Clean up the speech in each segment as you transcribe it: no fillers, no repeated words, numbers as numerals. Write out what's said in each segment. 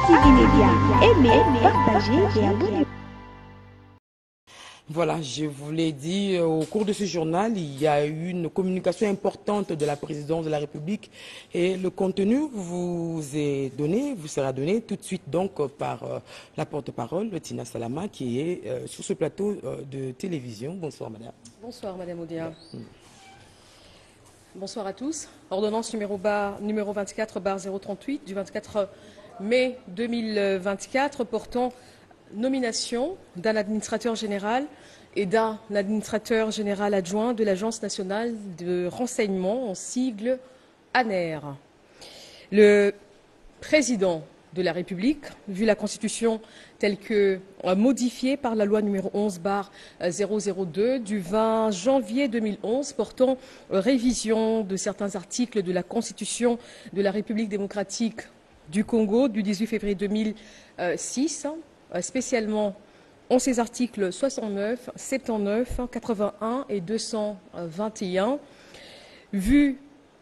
TV Média. Aimez, partagez et abonnez-vous. Voilà, je vous l'ai dit, au cours de ce journal, il y a eu une communication importante de la présidence de la République et le contenu vous sera donné tout de suite donc par la porte-parole, Tina Salama, qui est sur ce plateau de télévision. Bonsoir madame. Bonsoir madame Odia. Bonsoir à tous. Ordonnance numéro 24/038 du 24 mai 2024 portant nomination d'un administrateur général et d'un administrateur général adjoint de l'Agence nationale de renseignement, en sigle ANER. Le président de la République, vu la Constitution telle que modifiée par la loi numéro 11/002 du 20 janvier 2011 portant révision de certains articles de la Constitution de la République démocratique du Congo du 18 février 2006, spécialement en ses articles 69, 79, 81 et 221, vu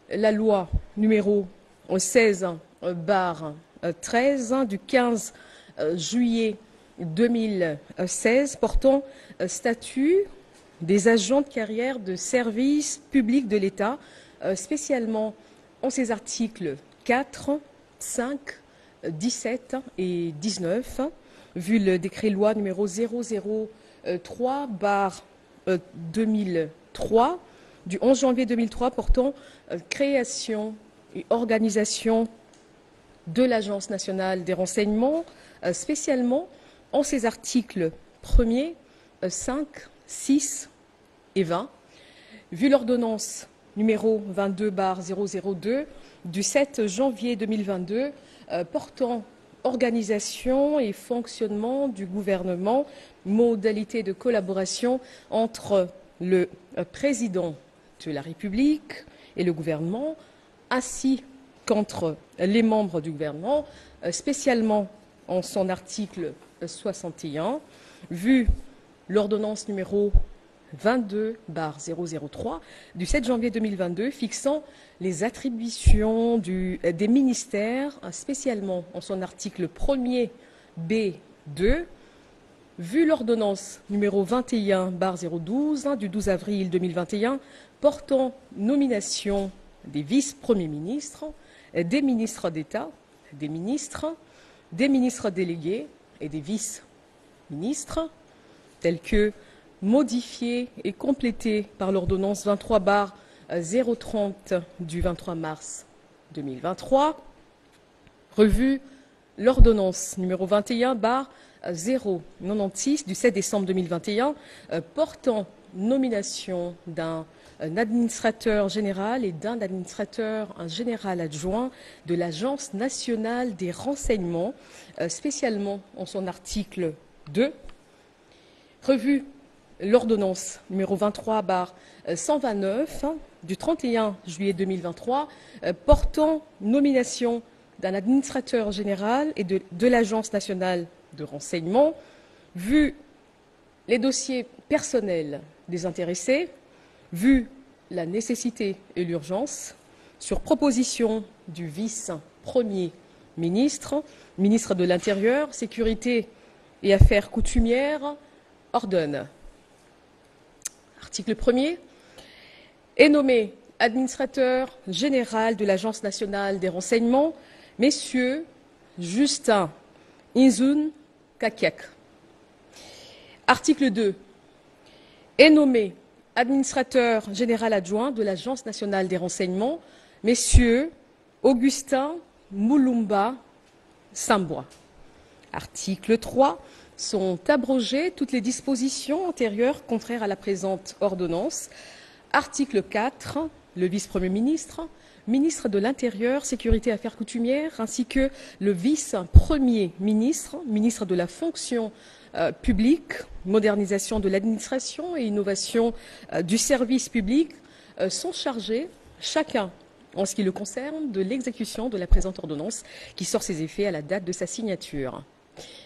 la loi numéro 16/13 du 15 juillet 2016 portant statut des agents de carrière de service public de l'État, spécialement en ses articles 4, 5, 17 et 19, vu le décret-loi numéro 003/2003 du 11 janvier 2003 portant création et organisation de l'Agence nationale des renseignements, spécialement en ses articles 1er, 5, 6 et 20, vu l'ordonnance numéro 22/002 du 7 janvier 2022 portant organisation et fonctionnement du gouvernement, modalités de collaboration entre le président de la République et le gouvernement, ainsi qu'entre les membres du gouvernement, spécialement en son article 61, vu l'ordonnance numéro 22/003 du 7 janvier 2022 fixant les attributions des ministères, spécialement en son article 1er B2, vu l'ordonnance numéro 21/012 du 12 avril 2021 portant nomination des vice-premiers ministres, des ministres d'État, des ministres délégués et des vice-ministres, tels que modifiés et complétés par l'ordonnance 23/030 du 23 mars 2023, revue l'ordonnance numéro 21/096 du 7 décembre 2021 portant nomination d'un administrateur général et d'un administrateur général adjoint de l'Agence nationale des renseignements, spécialement en son article 2, revue l'ordonnance numéro 23/129 du 31 juillet 2023 portant nomination d'un administrateur général et de l'Agence nationale de renseignement, vu les dossiers personnels des intéressés, vu la nécessité et l'urgence, sur proposition du vice-premier ministre, ministre de l'Intérieur, Sécurité et Affaires coutumières, ordonne. Article 1er. Est nommé administrateur général de l'Agence nationale des renseignements, messieurs Justin Inzun Kakiak. Article 2. Est nommé administrateur général adjoint de l'Agence nationale des renseignements, messieurs Augustin Moulumba Sambois. Article 3. Sont abrogées toutes les dispositions antérieures contraires à la présente ordonnance. Article 4. Le vice-premier ministre, ministre de l'Intérieur, Sécurité et Affaires coutumières, ainsi que le vice-premier ministre, ministre de la fonction publique, modernisation de l'administration et innovation du service public, sont chargés, chacun en ce qui le concerne, de l'exécution de la présente ordonnance qui sort ses effets à la date de sa signature.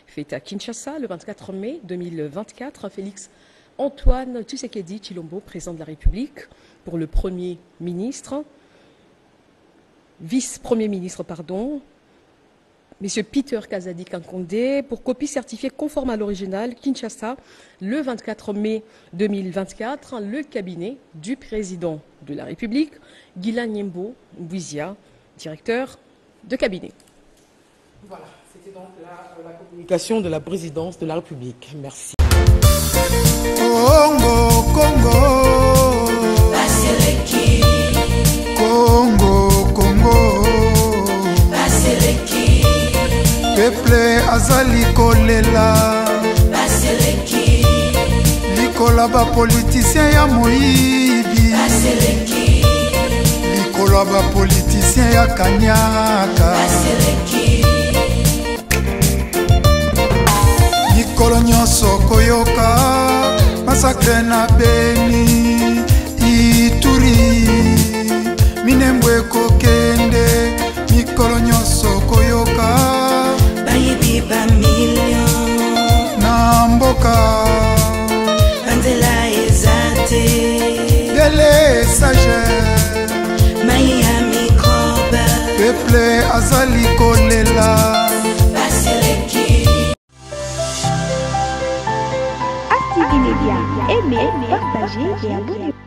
Fait à Kinshasa le 24 mai 2024, Félix Antoine Tshisekedi Tshilombo, président de la République, pour le Premier ministre, vice-premier ministre, M. Peter Kazadi Kankondé, pour copie certifiée conforme à l'original, Kinshasa, le 24 mai 2024, le cabinet du président de la République, Guilain Nyembo Bouizia, directeur de cabinet. Voilà, c'était donc la communication de la présidence de la République. Merci. Congo, Congo, Baseleki, Congo, Congo, Baseleki, peuple azali kolela, Baseleki, likola ba politicien ya moyibi, Baseleki, likola ba politicien ya kanyaka, Baseleki, mikolo nyonso koyoka masakre na Beni Ituri minembwe kokende mikolo nyonso koyoka bayibi ba million, na mboka banzela ezate, dele sage mai ya microbe, peuple azali kolela. Baseleki. Active Média, aimez, partagez et abonnez-vous.